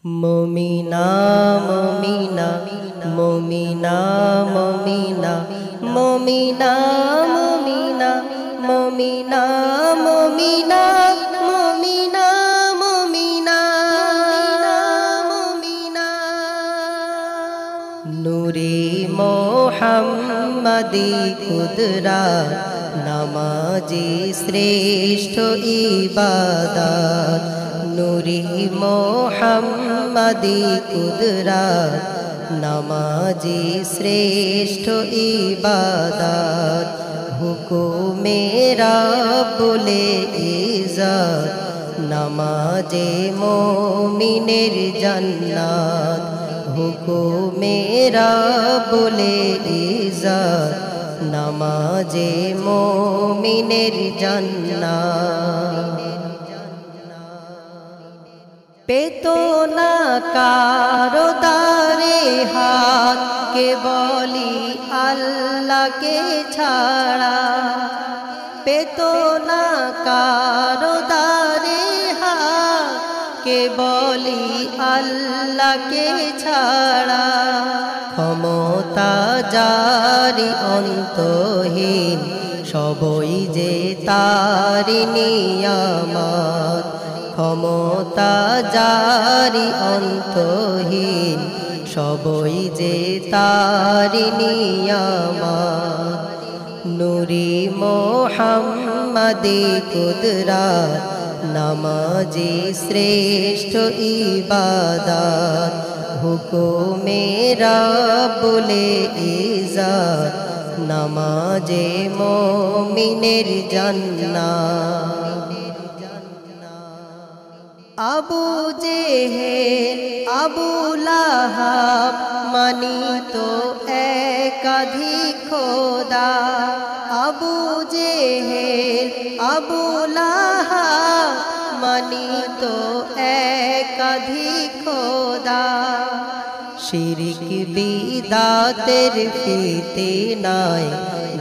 মুমিনা মুমিনা মুমিনা মুমিনা মুমিনা মুমিনা মুমিনা মুমিনা মুমিনা মুমিনা মুমিনা নূরে মোহাম্মদি কুদরত নামাজি শ্রেষ্ঠ ইবাদত নূরে মোহাম্মদি কুদরত নামাজি শ্রেষ্ঠ ইবাদত হুকুমে রাব্বুল ইজ্জত নামাজে মুমিনের জান্নাত হুকুমে রাব্বুল ইজ্জত নামাজে মুমিনের জান্নাত পেতো না কারো দারে হাত কে বলি আল্লাহকে ছাড়া পেতো না কারো দারে হাত কে বলি আল্লাহকে ছাড়া ক্ষমতা জারি অন্তহীন সবই যে তারি নিয়ামত ক্ষমতা জারি অন্তহীন সবই যে তারি নিয়ামত নূরে মোহাম্মদি কুদরত নামাজি শ্রেষ্ঠ ইবাদত হুকুমে রাব্বুল ইজ্জত নামাজে মুমিনের জান্নাত আবু জেহেল আবু লাহাব মানিত একাধিক খোদা আবু জেহেল আবু লাহাব মানিত একাধিক খোদা শিরক বিদাতের ফিতনায়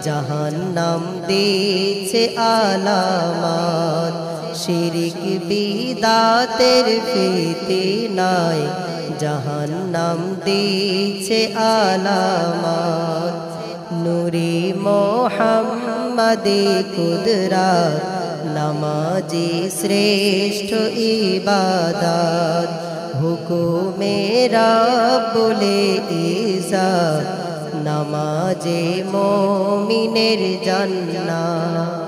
জাহান্নাম দিয়েছে আলামত শিরক বিদাতের ফিতনায় জাহান্নাম দিয়েছে আলামত নূরে মোহাম্মদি কুদরত নামাজি শ্রেষ্ঠ ইবাদত হুকুমে রাব্বুল ইজ্জত নামাজে মুমিনের জান্নাত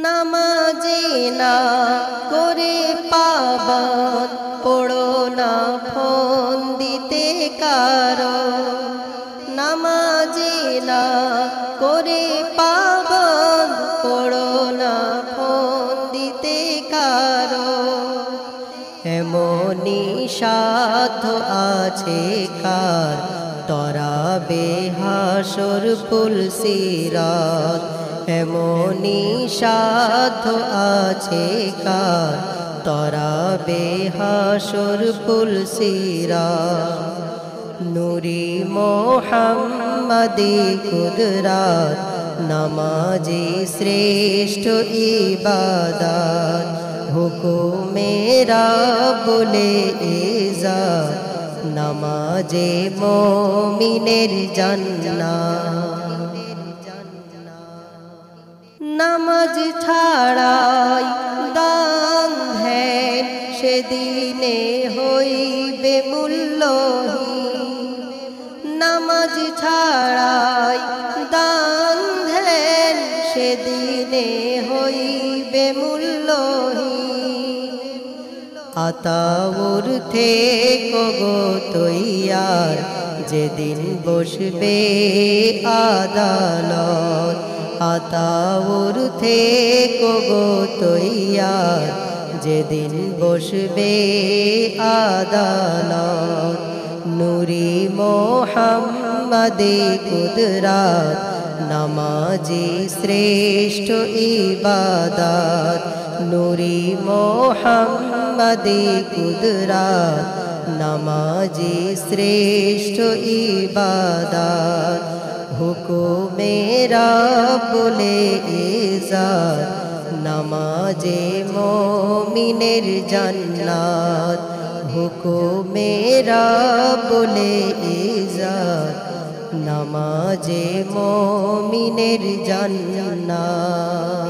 নামাজে না করে পাবন পড়ো না ফোন দিতে কারো নামাজে না করে পাবন পড়ো না ফোন দিতে কারো এমনি সাধ্য আছে কার তরাবে হাসর পুল সিরাত এমনি সাধ্য আছে কার তরাবে হাসর পুল সিরাত নূরে মোহাম্মদি কুদরত নামাজি শ্রেষ্ঠ ইবাদত হুকুমে রাব্বুল ইজ্জত নামাজে মুমিনের জান্নাত নামাজ ছাড়াই দান ধ্যান সেদিনে হইবে মূল্যহীন নামাজ ছাড়াই দান ধ্যান সেদিনে হইবে মূল্যহীন আতাউর থেকো গো তৈয়ার যেদিন বসবে আদালত আতাউর থেকো গো তৈয়ার যেদিন বসবে আদালত নূরে মোহাম্মদি কুদরত নামাজি শ্রেষ্ঠ ইবাদত নূরে মোহাম্মদি কুদরত নামাজি শ্রেষ্ঠ ইবাদত হুকুমে রাব্বুল ইজ্জত নামাজে মুমিনের জান্নাত হুকুমেরা বলে ইজ্জত নামাজে মুমিনের জান্নাত